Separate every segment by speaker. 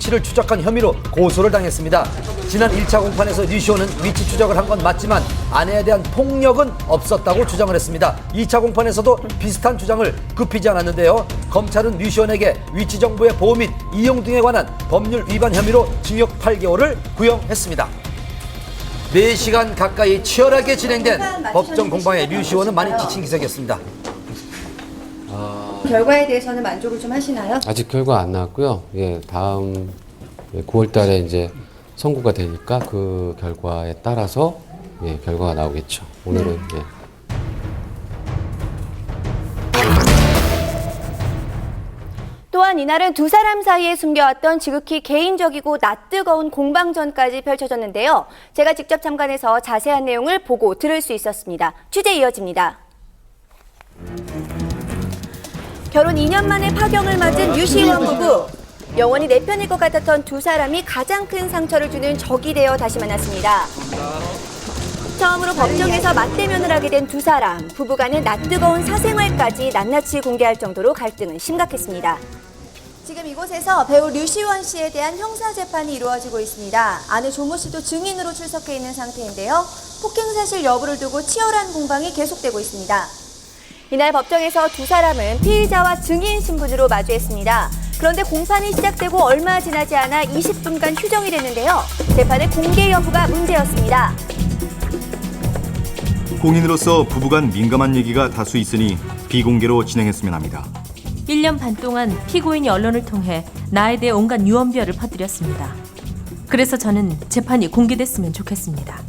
Speaker 1: 위치를 추적한 혐의로 고소를 당했습니다. 지난 1차 공판에서 류시원은 위치 추적을 한 건 맞지만 아내에 대한 폭력은 없었다고 주장을 했습니다. 2차 공판에서도 비슷한 주장을 굽히지 않았는데요. 검찰은 류시원에게 위치 정보의 보호 및 이용 등에 관한 법률 위반 혐의로 징역 8개월을 구형했습니다. 4시간 가까이 치열하게 진행된 법정 공방에 류시원은 많이 지친 기색이었습니다.
Speaker 2: 결과에 대해서는 만족을 좀 하시나요?
Speaker 3: 아직 결과 안 나왔고요. 예, 다음 9월 달에 이제 선고가 되니까 그 결과에 따라서 예, 결과가 나오겠죠. 오늘은 예.
Speaker 2: 또한 이날은 두 사람 사이에 숨겨왔던 지극히 개인적이고 낯뜨거운 공방전까지 펼쳐졌는데요. 제가 직접 참관해서 자세한 내용을 보고 들을 수 있었습니다. 취재 이어집니다. 결혼 2년 만에 파경을 맞은 류시원 부부. 영원히 내 편일 것 같았던 두 사람이 가장 큰 상처를 주는 적이 되어 다시 만났습니다. 처음으로 법정에서 맞대면을 하게 된 두 사람. 부부간의 낯뜨거운 사생활까지 낱낱이 공개할 정도로 갈등은 심각했습니다. 지금 이곳에서 배우 류시원 씨에 대한 형사재판이 이루어지고 있습니다. 아내 조모 씨도 증인으로 출석해 있는 상태인데요. 폭행 사실 여부를 두고 치열한 공방이 계속되고 있습니다. 이날 법정에서 두 사람은 피의자와 증인 신분으로 마주했습니다. 그런데 공판이 시작되고 얼마 지나지 않아 20분간 휴정이 됐는데요. 재판의 공개 여부가 문제였습니다.
Speaker 4: 공인으로서 부부간 민감한 얘기가 다수 있으니 비공개로 진행했으면 합니다.
Speaker 5: 1년 반 동안 피고인이 언론을 통해 나에 대해 온갖 유언비어를 퍼뜨렸습니다. 그래서 저는 재판이 공개됐으면 좋겠습니다.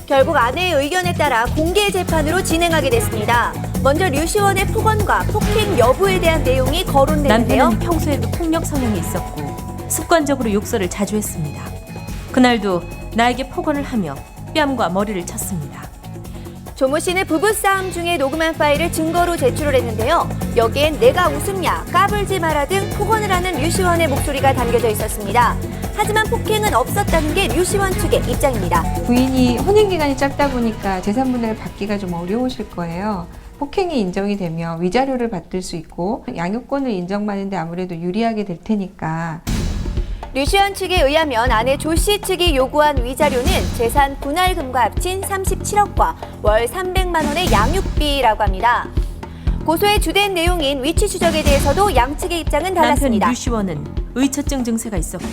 Speaker 2: 결국 아내의 의견에 따라 공개 재판으로 진행하게 됐습니다. 먼저 류시원의 폭언과 폭행 여부에 대한 내용이 거론되는데요.
Speaker 5: 남편은 평소에도 폭력 성향이 있었고 습관적으로 욕설을 자주 했습니다. 그날도 나에게 폭언을 하며 뺨과 머리를 쳤습니다.
Speaker 2: 조모 씨는 부부싸움 중에 녹음한 파일을 증거로 제출을 했는데요. 여기엔 내가 웃음냐, 까불지 마라 등 폭언을 하는 류시원의 목소리가 담겨져 있었습니다. 하지만 폭행은 없었다는 게 류시원 측의 입장입니다.
Speaker 6: 부인이 혼인기간이 짧다 보니까 재산분할을 받기가 좀 어려우실 거예요. 폭행이 인정이 되면 위자료를 받을 수 있고 양육권을 인정받는데 아무래도 유리하게 될 테니까.
Speaker 2: 류시원 측에 의하면 아내 조 씨 측이 요구한 위자료는 재산 분할금과 합친 37억과 월 300만 원의 양육비라고 합니다. 고소의 주된 내용인 위치 추적에 대해서도 양측의 입장은 달랐습니다.
Speaker 5: 남편 류시원은 의처증 증세가 있었고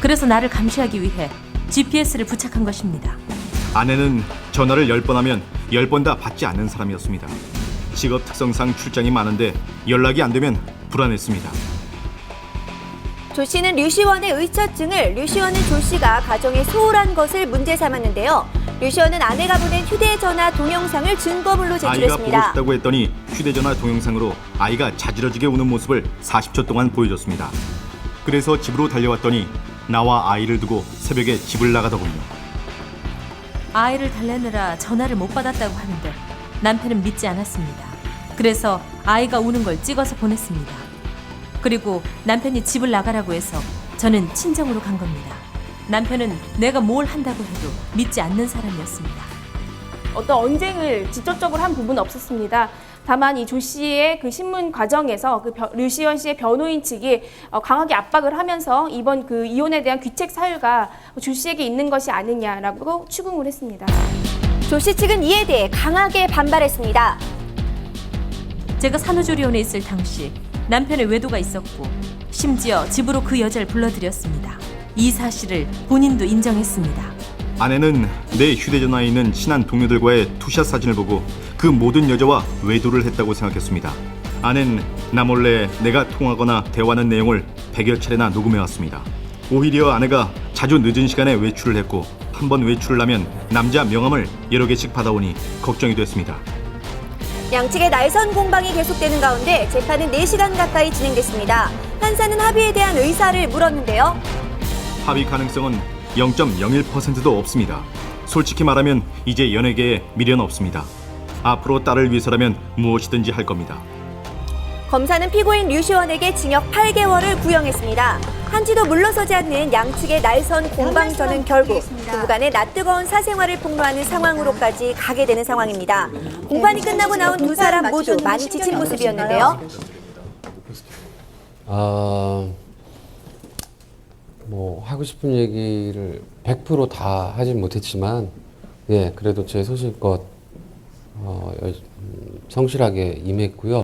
Speaker 5: 그래서 나를 감시하기 위해 GPS를 부착한 것입니다.
Speaker 4: 아내는 전화를 10번 하면 10번 다 받지 않는 사람이었습니다. 직업 특성상 출장이 많은데 연락이 안 되면 불안했습니다.
Speaker 2: 조 씨는 류시원의 의처증을 류시원은 조 씨가 가정에 소홀한 것을 문제 삼았는데요. 류시원은 아내가 보낸 휴대전화 동영상을 증거물로
Speaker 4: 아이가
Speaker 2: 제출했습니다.
Speaker 4: 보고 싶다고 했더니 휴대전화 동영상으로 아이가 자지러지게 우는 모습을 40초 동안 보여줬습니다. 그래서 집으로 달려왔더니 나와 아이를 두고 새벽에 집을 나가더군요.
Speaker 5: 아이를 달래느라 전화를 못 받았다고 하는데 남편은 믿지 않았습니다. 그래서 아이가 우는 걸 찍어서 보냈습니다. 그리고 남편이 집을 나가라고 해서 저는 친정으로 간 겁니다. 남편은 내가 뭘 한다고 해도 믿지 않는 사람이었습니다.
Speaker 7: 어떤 언쟁을 직접적으로 한 부분은 없었습니다. 다만 이 조 씨의 그 신문 과정에서 류시원 씨의 변호인 측이 강하게 압박을 하면서 이번 그 이혼에 대한 귀책 사유가 조 씨에게 있는 것이 아니냐라고 추궁을 했습니다.
Speaker 2: 조 씨 측은 이에 대해 강하게 반발했습니다.
Speaker 5: 제가 산후조리원에 있을 당시 남편의 외도가 있었고 심지어 집으로 그 여자를 불러들였습니다. 이 사실을 본인도 인정했습니다.
Speaker 4: 아내는 내 휴대전화에 있는 친한 동료들과의 투샷 사진을 보고 그 모든 여자와 외도를 했다고 생각했습니다. 아내는 나 몰래 내가 통하거나 대화하는 내용을 100여 차례나 녹음해왔습니다. 오히려 아내가 자주 늦은 시간에 외출을 했고 한 번 외출을 하면 남자 명함을 여러 개씩 받아오니 걱정이 됐습니다.
Speaker 2: 양측의 날선 공방이 계속되는 가운데 재판은 4시간 가까이 진행됐습니다. 판사는 합의에 대한 의사를 물었는데요.
Speaker 4: 합의 가능성은 0.01%도 없습니다. 솔직히 말하면 이제 연예계에 미련 없습니다. 앞으로 딸을 위해서라면 무엇이든지 할 겁니다.
Speaker 2: 검사는 피고인 류시원에게 징역 8개월을 구형했습니다. 한치도 물러서지 않는 양측의 날선 공방전은 결국 부부간의 낯뜨거운 사생활을 폭로하는 상황으로까지 가게 되는 상황입니다. 공판이 끝나고 나온 두 사람 모두 많이 지친 모습이었는데요.
Speaker 3: 뭐 하고 싶은 얘기를 100% 다 하진 못했지만 예, 그래도 제 소신껏 성실하게 임했고요.